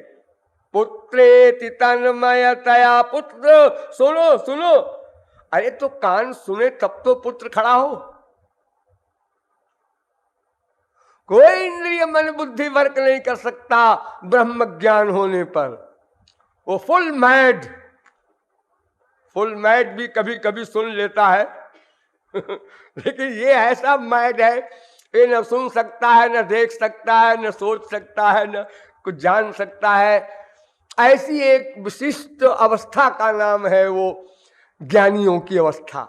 पुत्रेति तन्मयतया पुत्र। सुनो सुनो, अरे तो कान सुने तब तो पुत्र खड़ा हो। कोई इंद्रिय मन बुद्धि वर्क नहीं कर सकता ब्रह्म ज्ञान होने पर। वो फुल मैड भी कभी कभी सुन लेता है लेकिन ये ऐसा मैड है, ये न सुन सकता है, न देख सकता है, न सोच सकता है, न कुछ जान सकता है। ऐसी एक विशिष्ट अवस्था का नाम है वो ज्ञानियों की अवस्था।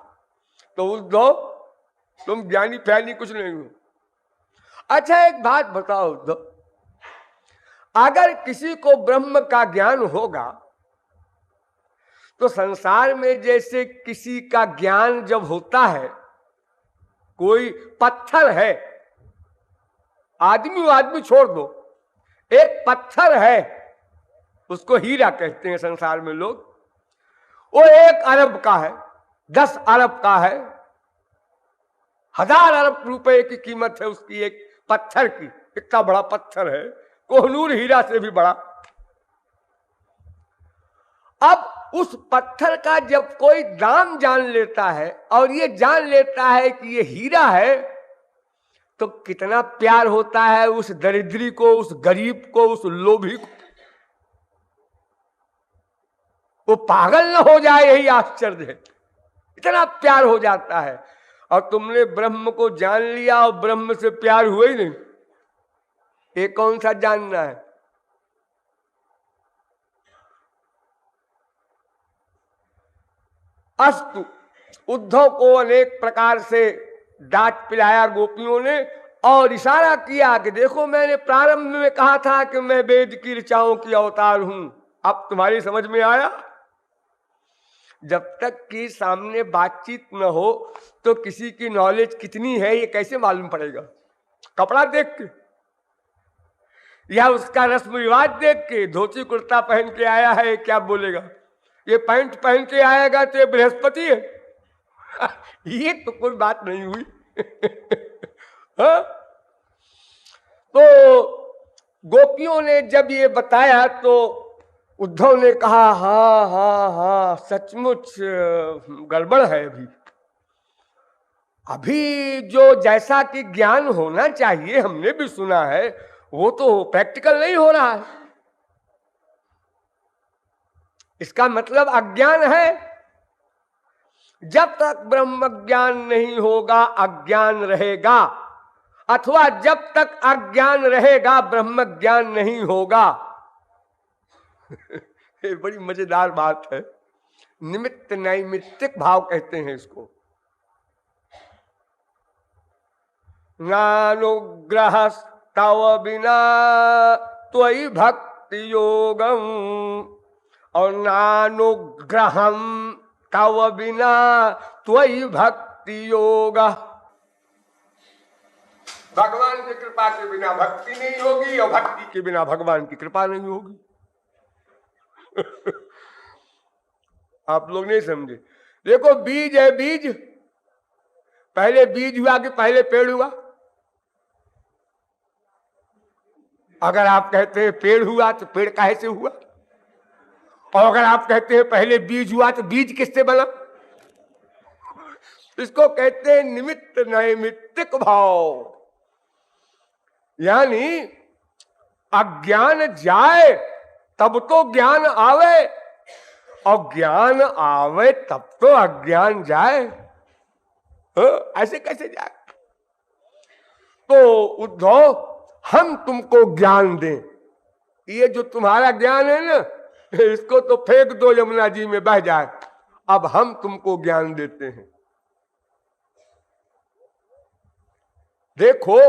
तो उद्धव, तुम ज्ञानी फैनी कुछ नहीं हो। अच्छा एक बात बताओ उद्धव, अगर किसी को ब्रह्म का ज्ञान होगा तो संसार में जैसे किसी का ज्ञान जब होता है, कोई पत्थर है, आदमी छोड़ दो, एक पत्थर है, उसको हीरा कहते हैं संसार में लोग। वो 1 अरब का है, 10 अरब का है, 1000 अरब रुपए की कीमत है उसकी एक पत्थर की। इतना बड़ा पत्थर है, कोहनूर हीरा से भी बड़ा। अब उस पत्थर का जब कोई दाम जान लेता है और ये जान लेता है कि ये हीरा है, तो कितना प्यार होता है उस दरिद्री को, उस गरीब को, उस लोभी को। वो पागल न हो जाए, यही आश्चर्य है। इतना प्यार हो जाता है। और तुमने ब्रह्म को जान लिया और ब्रह्म से प्यार हुआ ही नहीं। ये कौन सा जानना है? अस्तु, उद्धव को अनेक प्रकार से डांट पिलाया गोपियों ने और इशारा किया कि देखो, मैंने प्रारंभ में कहा था कि मैं वेद की ऋचाओं की अवतार हूं। अब तुम्हारी समझ में आया? जब तक कि सामने बातचीत न हो तो किसी की नॉलेज कितनी है ये कैसे मालूम पड़ेगा? कपड़ा देख के या उसका रस्म रिवाज देख के? धोती कुर्ता पहन के आया है, क्या बोलेगा? ये पैंट पहन के आएगा तो ये बृहस्पति है ये तो कोई बात नहीं हुई हाँ? तो गोपियों ने जब ये बताया तो उद्धव ने कहा, हाँ हाँ हाँ, सचमुच गड़बड़ है। अभी जो जैसा कि ज्ञान होना चाहिए हमने भी सुना है, वो तो प्रैक्टिकल नहीं हो रहा है। इसका मतलब अज्ञान है। जब तक ब्रह्म ज्ञान नहीं होगा अज्ञान रहेगा, अथवा जब तक अज्ञान रहेगा ब्रह्म ज्ञान नहीं होगा ये बड़ी मजेदार बात है। निमित्त नैमित्तिक भाव कहते हैं इसको। नानुग्रह तव बिना त्वयि भक्ति योगम और नानुग्रहम तव बिना त्वयि भक्ति योग। भगवान की कृपा के बिना भक्ति नहीं होगी और भक्ति के बिना भगवान की कृपा नहीं होगी आप लोग नहीं समझे। देखो, बीज है, बीज पहले बीज हुआ कि पहले पेड़ हुआ? अगर आप कहते हैं पेड़ हुआ तो पेड़ काहे से हुआ? और अगर आप कहते हैं पहले बीज हुआ तो बीज किससे बना? इसको कहते हैं निमित्त नैमित्तिक भाव। यानी अज्ञान जाए तब तो ज्ञान आवे और ज्ञान आवे तब तो अज्ञान जाए। ऐसे कैसे जाए? तो उद्धव, हम तुमको ज्ञान दें, ये जो तुम्हारा ज्ञान है ना, इसको तो फेंक दो यमुना जी में बह जाए। अब हम तुमको ज्ञान देते हैं। देखो,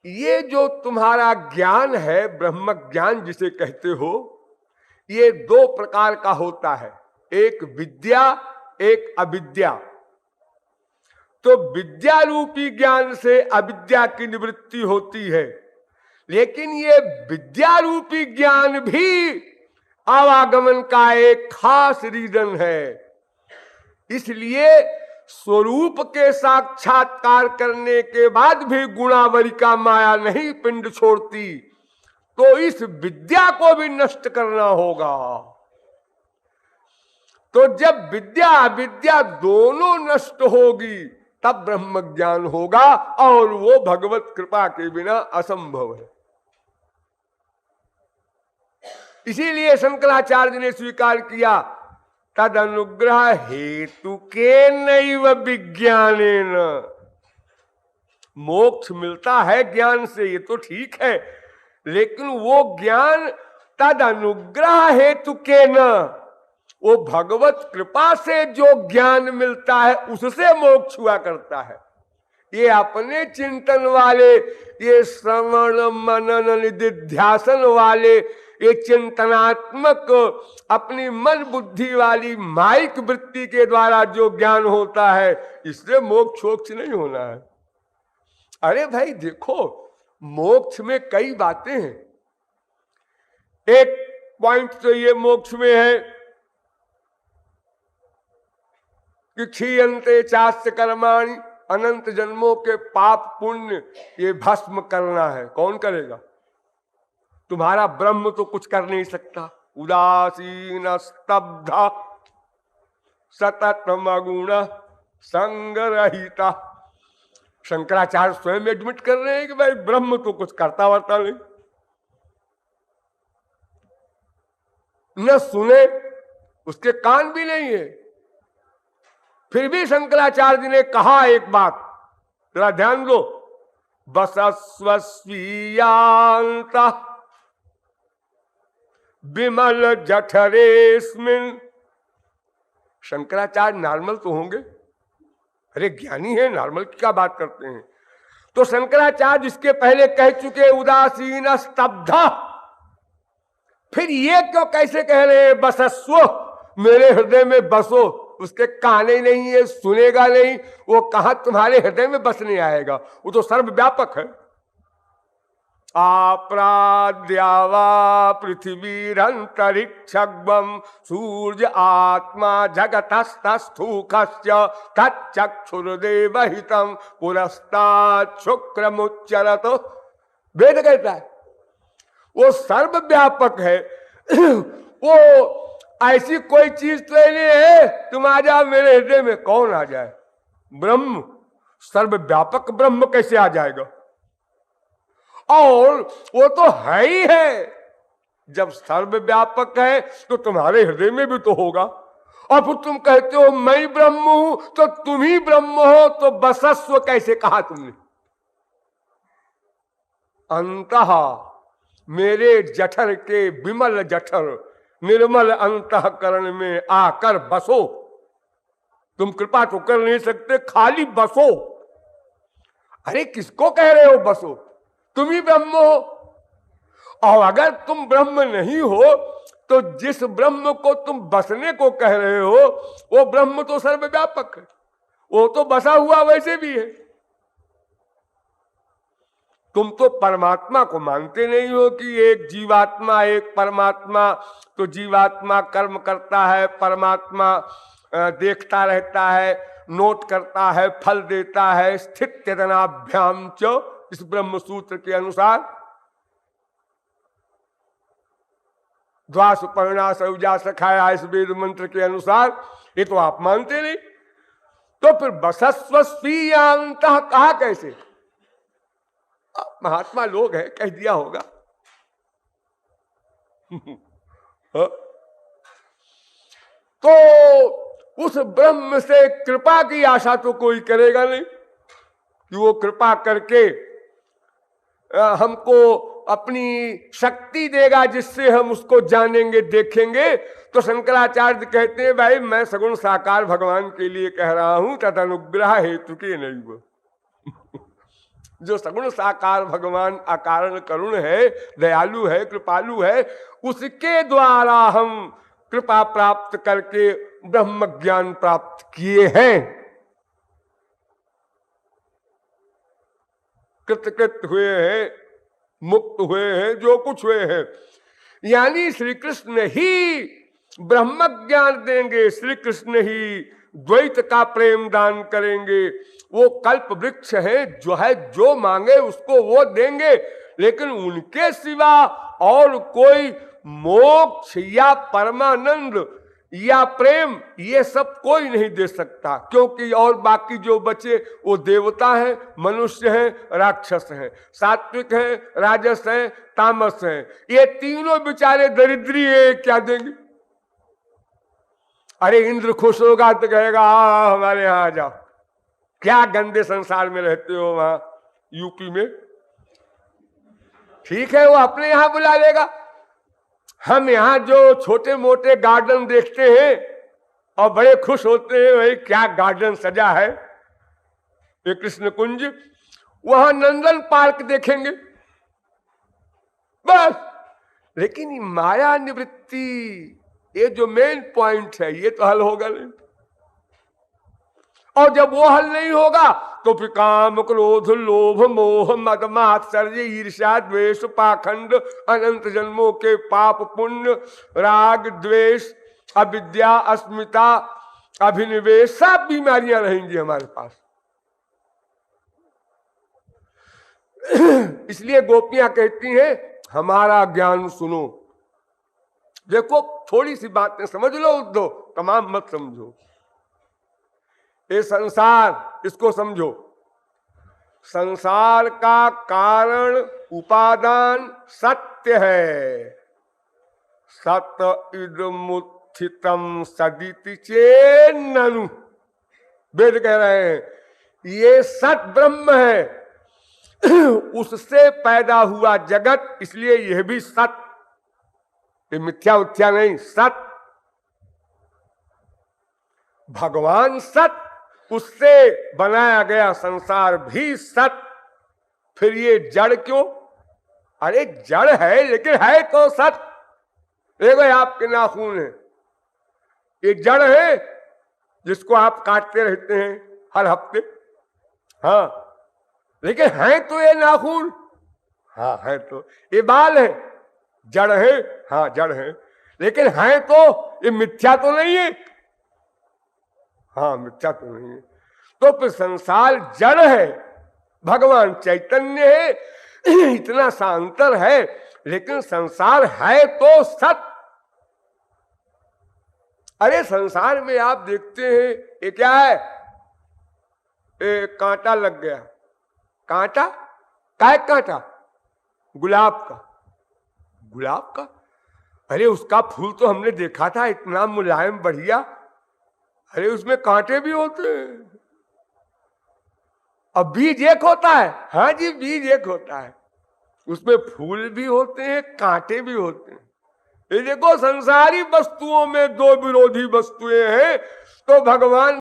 ये जो तुम्हारा ज्ञान है, ब्रह्म ज्ञान जिसे कहते हो, ये दो प्रकार का होता है, एक विद्या, एक अविद्या। तो विद्या रूपी ज्ञान से अविद्या की निवृत्ति होती है, लेकिन ये विद्या रूपी ज्ञान भी आवागमन का एक खास रीजन है। इसलिए स्वरूप के साक्षात्कार करने के बाद भी गुणावली का माया नहीं पिंड छोड़ती, तो इस विद्या को भी नष्ट करना होगा। तो जब विद्या अविद्या दोनों नष्ट होगी तब ब्रह्म ज्ञान होगा, और वो भगवत कृपा के बिना असंभव है। इसीलिए शंकराचार्य ने स्वीकार किया, तद अनुग्रह हेतु के नैव विज्ञानेन। मोक्ष मिलता है ज्ञान से, ये तो ठीक है, लेकिन वो ज्ञान तद अनुग्रह हेतु के न, वो भगवत कृपा से जो ज्ञान मिलता है उससे मोक्ष हुआ करता है। ये अपने चिंतन वाले, ये श्रवण मनन निधिध्यासन वाले, ये चिंतनात्मक अपनी मन बुद्धि वाली माइक वृत्ति के द्वारा जो ज्ञान होता है, इससे मोक्ष मोक्ष नहीं होना है। अरे भाई देखो, मोक्ष में कई बातें हैं। एक पॉइंट तो ये मोक्ष में है कि क्षीयन्ते चास्य कर्माणि, अनंत जन्मों के पाप पुण्य ये भस्म करना है। कौन करेगा? तुम्हारा ब्रह्म तो कुछ कर नहीं सकता। उदासीन स्तब्ध सतत मगुण संगरहिता। शंकराचार्य स्वयं एडमिट कर रहे हैं कि भाई ब्रह्म तो कुछ करता वर्ता नहीं, न सुने, उसके कान भी नहीं है। फिर भी शंकराचार्य ने कहा एक बात, जरा ध्यान दो, बसस्वस्वीयांत विमल जठरेस्मिन्। शंकराचार्य नॉर्मल तो होंगे, अरे ज्ञानी है, नॉर्मल की क्या बात करते हैं। तो शंकराचार्य इसके पहले कह चुके उदासीन स्तब्ध, फिर ये क्यों कैसे कह रहे हैं बसस्व, मेरे हृदय में बसो। उसके कान ही नहीं है, सुनेगा नहीं, वो कहां तुम्हारे हृदय में बसने आएगा। वो तो सर्वव्यापक है। आप्राद्यावा पृथ्वीरंतरिक्षग्वम सूर्य आत्मा जगतस्तस्थूखस्य तच्चक्षुर्देवहितं पुरस्तात् शुक्रमुच्चरत। वेद कहता है वो सर्वव्यापक है। वो ऐसी कोई चीज तो नहीं है तुम आ जाओ मेरे हृदय में, कौन आ जाए? ब्रह्म, सर्वव्यापक ब्रह्म कैसे आ जाएगा? और वो तो है ही है। जब सर्वव्यापक है तो तुम्हारे हृदय में भी तो होगा। और फिर तुम कहते हो मैं ब्रह्म हूं, तो तुम ही ब्रह्म हो, तो बसस्व कैसे कहा तुमने? अंतः मेरे जठर के विमल जठर निर्मल अंतःकरण में आकर बसो। तुम कृपा तो कर नहीं सकते, खाली बसो। अरे किसको कह रहे हो बसो? तुम ही ब्रह्म हो। और अगर तुम ब्रह्म नहीं हो तो जिस ब्रह्म को तुम बसने को कह रहे हो वो ब्रह्म तो सर्वव्यापक है, वो तो बसा हुआ वैसे भी है। तुम तो परमात्मा को मानते नहीं हो कि एक जीवात्मा एक परमात्मा। तो जीवात्मा कर्म करता है, परमात्मा देखता रहता है, नोट करता है, फल देता है। स्थित चेतनाभ्याम च, इस ब्रह्म सूत्र के अनुसार द्वासुपर्णा सौजा सखाया, इस वेद मंत्र के अनुसार। ये तो आप मानते नहीं। तो फिर बसस्व स्वीयांत कहा कैसे? महात्मा लोग हैं, कह दिया होगा। तो उस ब्रह्म से कृपा की आशा तो कोई करेगा नहीं कि वो कृपा करके हमको अपनी शक्ति देगा जिससे हम उसको जानेंगे देखेंगे। तो शंकराचार्य कहते हैं भाई मैं सगुण साकार भगवान के लिए कह रहा हूं, तद अनुग्रह हेतु के नहीं। जो सगुण साकार भगवान अकारण करुण है, दयालु है, कृपालु है, उसके द्वारा हम कृपा प्राप्त करके ब्रह्म ज्ञान प्राप्त किए हैं। कृतकृत हुए हैं, मुक्त हुए हैं, जो कुछ हुए हैं। यानी श्री कृष्ण ही ब्रह्म ज्ञान देंगे, श्री कृष्ण ही द्वैत का प्रेम दान करेंगे। वो कल्प वृक्ष है, जो मांगे उसको वो देंगे, लेकिन उनके सिवा और कोई मोक्ष या परमानंद या प्रेम ये सब कोई नहीं दे सकता, क्योंकि और बाकी जो बचे वो देवता हैं, मनुष्य हैं, राक्षस हैं, सात्विक हैं, राजस हैं, तामस हैं। ये तीनों बेचारे दरिद्री है, क्या देंगे? अरे इंद्र खुश होगा तो कहेगा हमारे यहाँ आ जाओ, क्या गंदे संसार में रहते हो वहां यूपी में। ठीक है, वो अपने यहाँ बुला लेगा। हम यहाँ जो छोटे मोटे गार्डन देखते हैं और बड़े खुश होते हैं, भाई क्या गार्डन सजा है, ये कृष्ण कुंज, वहां नंदन पार्क देखेंगे बस। लेकिन माया निवृत्ति, ये जो मेन पॉइंट है, ये तो हल होगा नहीं। और जब वो हल नहीं होगा तो फिर काम, क्रोध, लोभ, मोह, मद, मात्सर्य, ईर्ष्या, द्वेष, पाखंड, अनंत जन्मों के पाप पुण्य, राग, द्वेष, अविद्या, अस्मिता, अभिनिवेश, सब बीमारियां रहेंगी हमारे पास। इसलिए गोपियां कहती हैं हमारा ज्ञान सुनो। देखो थोड़ी सी बातें समझ लो, दो तमाम मत समझो। ये संसार, इसको समझो। संसार का कारण उपादान सत्य है। सत्य इदमुत्थितम सदिति चेन्ननु, वेद कह रहे हैं ये सत ब्रह्म है, उससे पैदा हुआ जगत, इसलिए यह भी सत, ये मिथ्या उथ्या नहीं, सत। भगवान सत, उससे बनाया गया संसार भी सत। फिर ये जड़ क्यों? अरे जड़ है लेकिन है तो सत। देखो आपके नाखून है, ये जड़ है जिसको आप काटते रहते हैं हर हफ्ते, हाँ, लेकिन है तो ये नाखून, हाँ है तो। ये बाल है, जड़ है, हाँ जड़ है, लेकिन है तो, ये मिथ्या तो नहीं है, हाँ मिथ्या तो नहीं है। तो फिर संसार जड़ है, भगवान चैतन्य है, इतना सा अंतर है, लेकिन संसार है तो सत। अरे संसार में आप देखते हैं ये क्या है, कांटा लग गया, कांटा, काय कांटा? गुलाब का, गुलाब का। अरे उसका फूल तो हमने देखा था इतना मुलायम बढ़िया, अरे उसमें कांटे भी होते हैं। अब बीज एक होता है, हाँ जी बीज एक होता है, उसमें फूल भी होते हैं, कांटे भी होते हैं। ये देखो संसारी वस्तुओं में दो विरोधी वस्तुएं हैं, तो भगवान